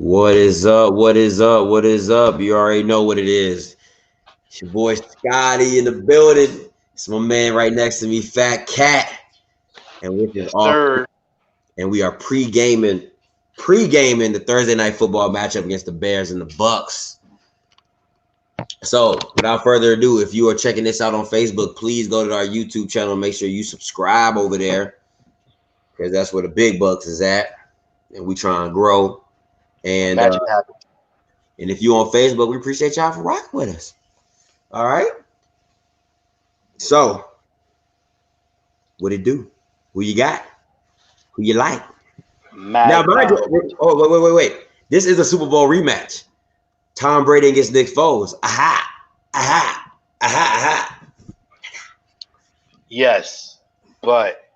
What is up? What is up? What is up? You already know what it is. It's your boy Scotty in the building. It's my man right next to me, Fat Cat, and which is Yes, all. sir. And we are pre-gaming the Thursday night football matchup against the Bears and the Bucs. So, without further ado, if you are checking this out on Facebook, please go to our YouTube channel and make sure you subscribe over there because that's where the big bucks is at, and we try and grow. And And magic happens. and if you on Facebook, we appreciate y'all for rocking with us. All right. So, what it do? Who you got? Who you like? Now, Mad mind down. you, wait. This is a Super Bowl rematch. Tom Brady against Nick Foles. Aha, aha, aha, aha. Yes, but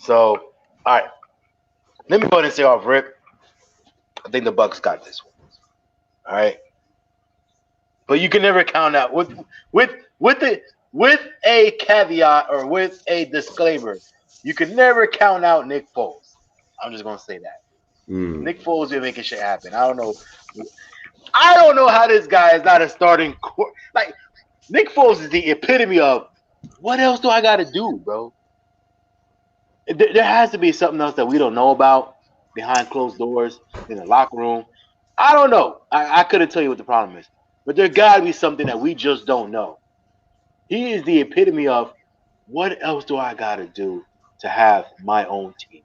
all right. Let me go ahead and say off rip. I think the Bucks got this one. All right, but you can never count out with a caveat or with a disclaimer. You can never count out Nick Foles. I'm just gonna say that. Nick Foles been making shit happen. I don't know how this guy is not a starting like Nick Foles is the epitome of what else do I got to do, bro? There has to be something else that we don't know about behind closed doors in the locker room. I don't know. I couldn't tell you what the problem is, but there got to be something that we just don't know. He is the epitome of what else do I got to do to have my own team.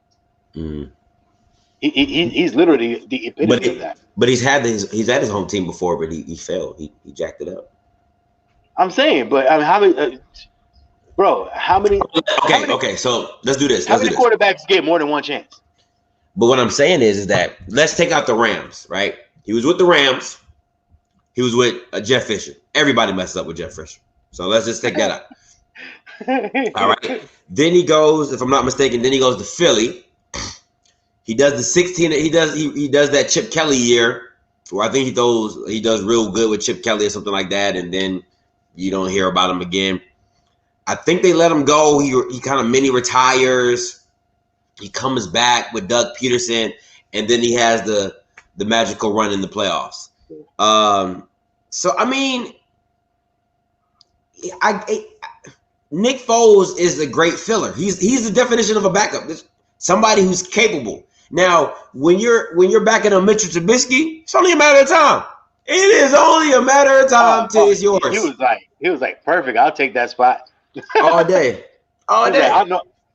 He's literally the epitome of that. But he's had his home team before, but he failed. He jacked it up. I'm saying, but I mean, how many, bro? How many? Okay. So let's do this. How many quarterbacks get more than one chance? But what I'm saying is that let's take out the Rams, right? He was with the Rams. He was with Jeff Fisher. Everybody messes up with Jeff Fisher. So let's just take that out. All right. Then he goes, if I'm not mistaken, then he goes to Philly. He does the 16. He does that Chip Kelly year where I think he does real good with Chip Kelly or something like that, and then you don't hear about him again. I think they let him go. He kind of mini retires. He comes back with Doug Peterson, and then he has the magical run in the playoffs. So I mean, Nick Foles is a great filler. He's the definition of a backup. Somebody who's capable. Now, when you're backing a Mitchell Trubisky, it's only a matter of time. It is only a matter of time till it's yours. He was like perfect. I'll take that spot all day. All day.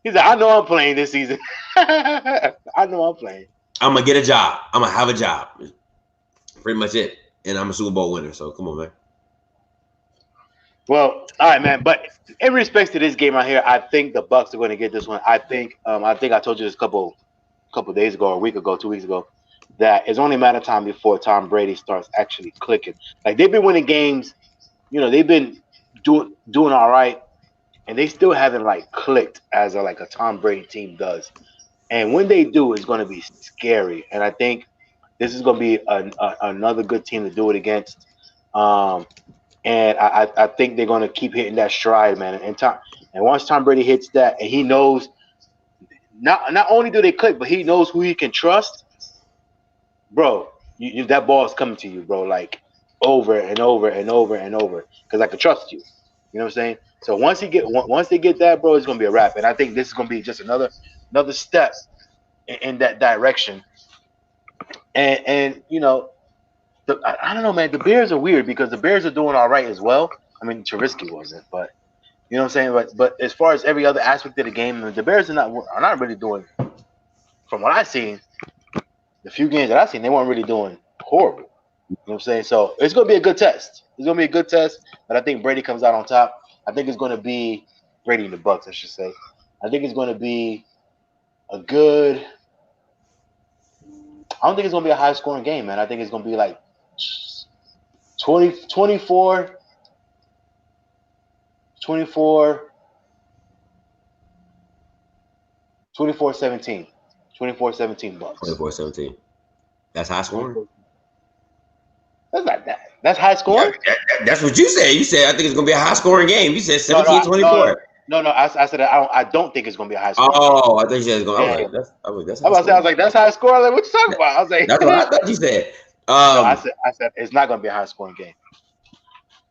He's like, I know I'm playing this season. I know I'm playing. I'm gonna get a job. I'm gonna have a job. Pretty much it. And I'm a Super Bowl winner. So come on, man. Well, all right, man. But in respects to this game out here, I think the Bucs are going to get this one. I think I told you this a couple days ago, or a week ago, 2 weeks ago, that it's only a matter of time before Tom Brady starts actually clicking. Like they've been winning games, they've been doing all right, and they still haven't like clicked as a Tom Brady team does. And when they do, it's going to be scary. And I think this is going to be another good team to do it against. And I think they're going to keep hitting that stride, man. And once Tom Brady hits that, and he knows, not only do they click, but he knows who he can trust, bro. That ball is coming to you, bro, like over and over and over and over, because I can trust you. You know what I'm saying? So once they get that, bro, it's going to be a wrap. And I think this is going to be just another step in that direction. And I don't know, man. The Bears are weird because the Bears are doing all right as well. I mean, Trubisky wasn't, but you know what I'm saying. But as far as every other aspect of the game, the Bears are not really doing. From what I've seen, the few games that I've seen, they weren't really doing horrible. You know what I'm saying? So it's gonna be a good test. It's gonna be a good test, but I think Brady comes out on top. I think it's gonna be Brady and the Bucs, I should say. I think it's gonna be a good. I don't think it's gonna be a high scoring game, man. I think it's gonna be like 24 17. 24-17 Bucs. 24-17. That's high scoring? That's not that. That's high scoring? Yeah, that's what you said. You said, I think it's going to be a high scoring game. You said 17-24. No, I said I don't think it's going to be a high score game. Oh, I think you said it's going. Yeah. I was like, that's I high was score. like, that's high score. I was like, what you talking about? I was like, That's what I thought you said. no, I said it's not going to be a high scoring game.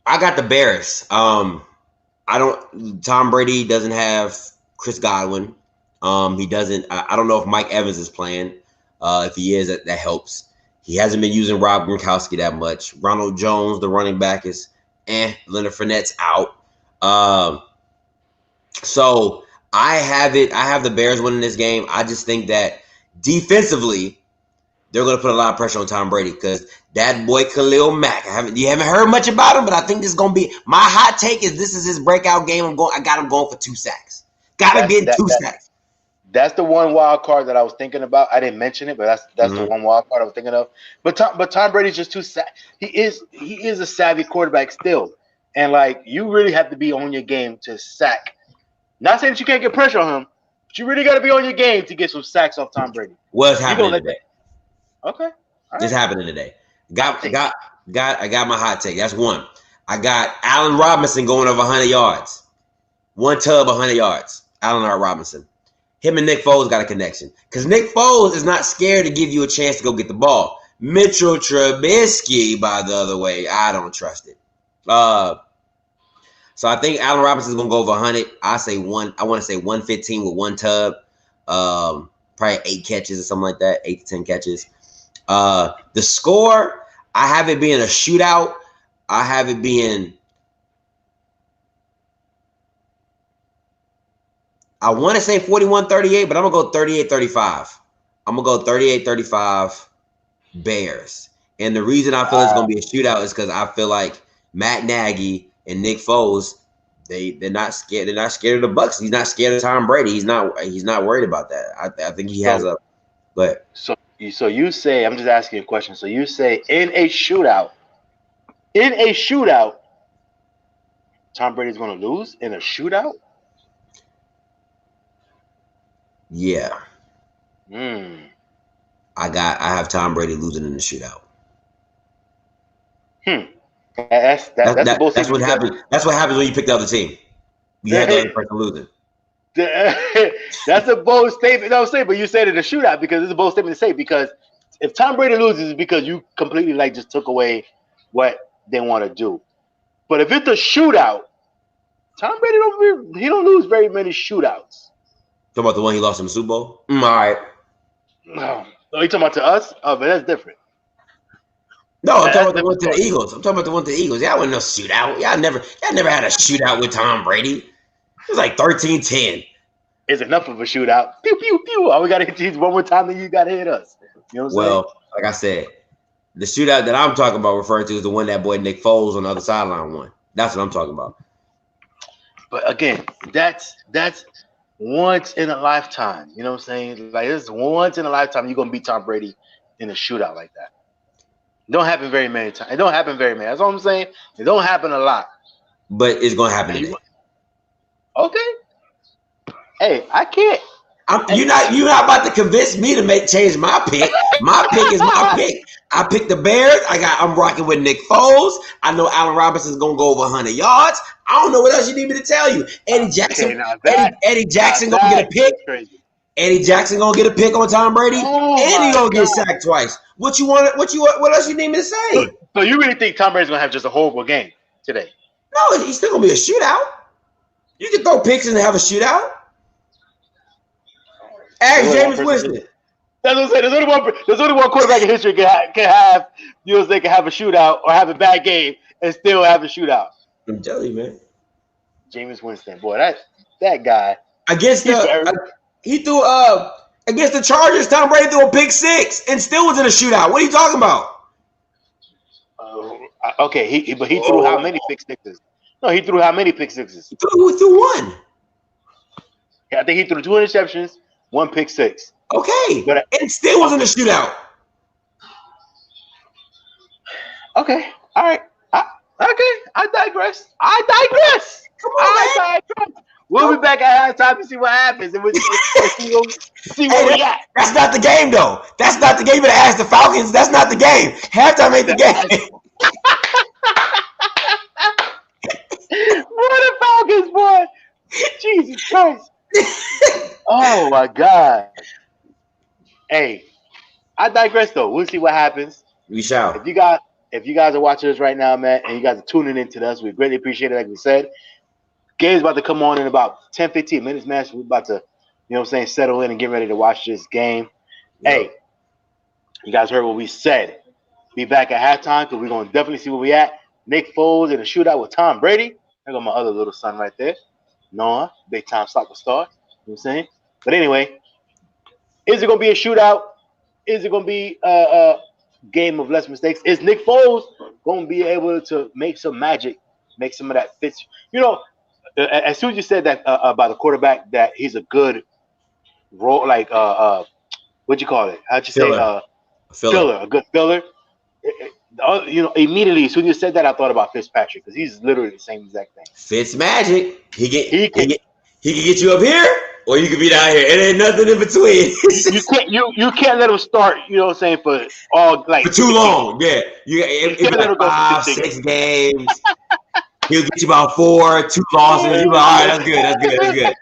I got the Bears. I don't. Tom Brady doesn't have Chris Godwin. He doesn't. I don't know if Mike Evans is playing. If he is, that helps. He hasn't been using Rob Gronkowski that much. Ronald Jones, the running back, is Leonard Fournette's out. So I have it. I have the Bears winning this game. I just think that defensively, they're going to put a lot of pressure on Tom Brady because that boy Khalil Mack. You haven't heard much about him, but I think this is going to be my hot take. Is this is his breakout game? I got him going for 2 sacks. Got to get 2 sacks. That's the one wild card that I was thinking about. I didn't mention it, but that's the one wild card I was thinking of. But Tom Brady's just too he is a savvy quarterback still, and like you really have to be on your game to sack. Not saying that you can't get pressure on him, but you really got to be on your game to get some sacks off Tom Brady. What's happening today? Okay, it's happening today. I got my hot take. That's one. I got Allen Robinson going over 100 yards. 1 tub, 100 yards. Allen Robinson. Him and Nick Foles got a connection. Because Nick Foles is not scared to give you a chance to go get the ball. Mitchell Trubisky, by the other way, I don't trust it. So I think Allen Robinson's going to go over 100. I want to say 115 with 1 tub. Probably 8 catches or something like that. 8 to 10 catches. The score, I have it being a shootout. I have it being... I want to say 41-38, but I'm going to go 38-35. I'm going to go 38-35 Bears. And the reason I feel it's going to be a shootout is because I feel like Matt Nagy and Nick Foles, they're not scared. They're not scared of the Bucs. He's not scared of Tom Brady. He's not worried about that. I think he has a – but So you say – I'm just asking you a question. So you say in a shootout, Tom Brady's going to lose in a shootout? Yeah. I have Tom Brady losing in the shootout. That's what happens. That's what happens when you pick the other team. You have the other person losing. That's a bold statement. No, but you said it a shootout because it's a bold statement to say, because if Tom Brady loses, it's because you completely just took away what they want to do. But if it's a shootout, Tom Brady don't lose very many shootouts. Talking about the one he lost in the Super Bowl? All right. No, you talking about to us? Oh, but that's different. No, I'm talking about the one to the Eagles. Y'all wasn't no shootout. Y'all never had a shootout with Tom Brady. It was like 13-10. It's enough of a shootout. Pew, pew, pew. All we got to hit you one more time, then you got to hit us. You know what I'm saying? Well, like I said, the shootout that I'm talking about referring to is the one that boy Nick Foles on the other sideline won. That's what I'm talking about. But again, that's once in a lifetime. You know what I'm saying? Like, this is once in a lifetime you're gonna beat Tom Brady in a shootout like that. It don't happen very many times. It don't happen very many. That's all I'm saying. It don't happen a lot. But it's gonna happen today. Okay. Hey, I can't. You're not about to convince me to change my pick. My pick is my pick. I picked the Bears. I'm rocking with Nick Foles. I know Allen Robinson's gonna go over 100 yards. I don't know what else you need me to tell you. Eddie Jackson. Eddie Jackson gonna get a pick. Eddie Jackson gonna get a pick on Tom Brady, and he gonna get sacked twice. What else you need me to say? So you really think Tom Brady's gonna have just a horrible game today? No, he's still gonna be a shootout. You can throw picks and have a shootout. Ask Jameis Winston. That's what I'm saying. There's only one quarterback in history can have, you know, they can have a shootout or have a bad game and still have a shootout. I'm telling you, man. Jameis Winston, boy, that guy. Against the Chargers, Tom Brady threw a pick 6 and still was in a shootout. What are you talking about? Okay, he threw how many pick sixes? No, he threw how many pick sixes? He threw one. Yeah, I think he threw 2 interceptions, 1 pick 6. Okay, but it still was in a shootout. Okay, all right. I digress. Come on, man. We'll be back at halftime to see what happens, and we'll see where we at. That's not the game, though. That's not the game. You better ask the Falcons. That's not the game. Halftime ain't the game. What the Falcons, boy? Jesus Christ. Oh my God. Hey, I digress though. We'll see what happens. We shall. If you guys are watching this right now, man, and you guys are tuning into us, we greatly appreciate it. Like we said, game's about to come on in about 10, 15 minutes, man. So we're about to, settle in and get ready to watch this game. Yep. Hey, you guys heard what we said. Be back at halftime because we're going to definitely see where we at. Nick Foles in a shootout with Tom Brady. I got my other little son right there. Noah, big time soccer star. You know what I'm saying? But anyway, is it going to be a shootout? Is it going to be a game of less mistakes? Is Nick Foles going to be able to make some magic, make some of that fits? As soon as you said that about the quarterback, that he's a good role, like what'd you call it? How'd you say? Filler, a good filler. Immediately as soon as you said that, I thought about Fitzpatrick because he's literally the same exact thing. Fitz magic. He can get you up here, or you can be down here. It ain't nothing in between. you can't let him start. You know what I'm saying, for too long. Yeah, you can't let him go 5, 6 games. He'll get you about 4, 2 losses. You're like, all right,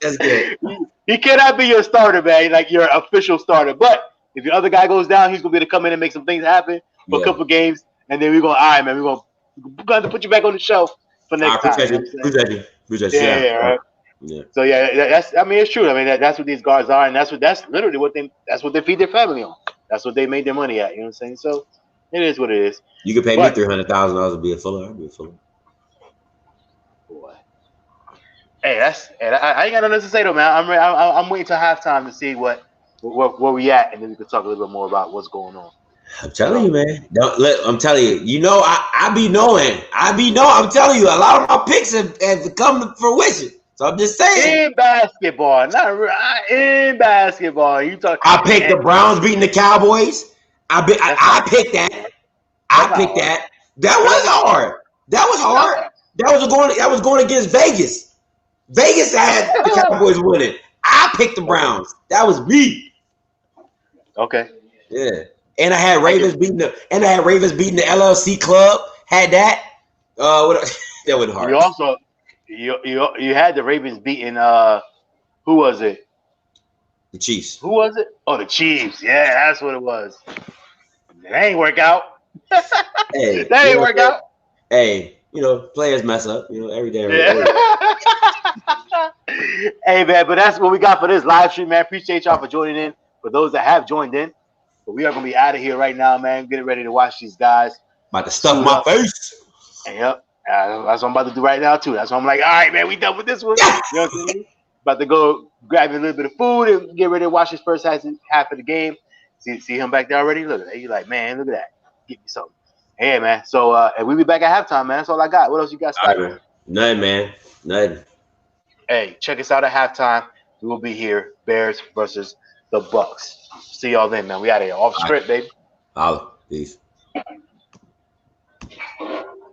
that's good. He cannot be your starter, man. Like your official starter. But if your other guy goes down, he's gonna be able to come in and make some things happen for a couple games, and then we're gonna, all right, man. We're gonna have to put you back on the shelf for next time. Appreciate you. Yeah, right. Yeah. So it's true. I mean, that's what these guards are, and that's literally what they feed their family on. That's what they made their money at. You know what I'm saying? So it is what it is. You could pay me $300,000 to be a fuller. I'd be a fuller. Boy. Hey, I ain't got nothing to say though, man. I'm waiting till halftime to see where we at, and then we can talk a little bit more about what's going on. I'm telling you, man. I'm telling you. I be knowing. I'm telling you, a lot of my picks have come to fruition. So I'm just saying. In basketball, in basketball. I picked the Browns beating the Cowboys. I picked that. I picked that. That was hard. That was going against Vegas. Vegas had the Cowboys winning. I picked the Browns. That was me. Okay. Yeah. And I had Ravens beating the LLC club. Had that. That was hard. You also you had the Ravens beating who was it? The Chiefs. Who was it? Oh, the Chiefs. Yeah, that's what it was. That ain't work out. Hey, that ain't work out. Hey, players mess up. Every day. Hey, man, but that's what we got for this live stream, man. Appreciate y'all for joining in. For those that have joined in, but we are gonna be out of here right now, man. Getting ready to watch these guys. About to stuff my face. Yep, that's what I'm about to do right now too. That's why I'm like, all right, man, we done with this one. You know what I'm saying? About to go grab a little bit of food and get ready to watch this first half of the game. See him back there already. Look at that. You're like, man, look at that. Get me something. Hey, man. So, and we'll be back at halftime, man. That's all I got. What else you got? Right, nothing, man. Nothing. Hey, check us out at halftime. We will be here. Bears versus the Bucs. See y'all then, man. We out of here. Off script, baby. Holla. Peace.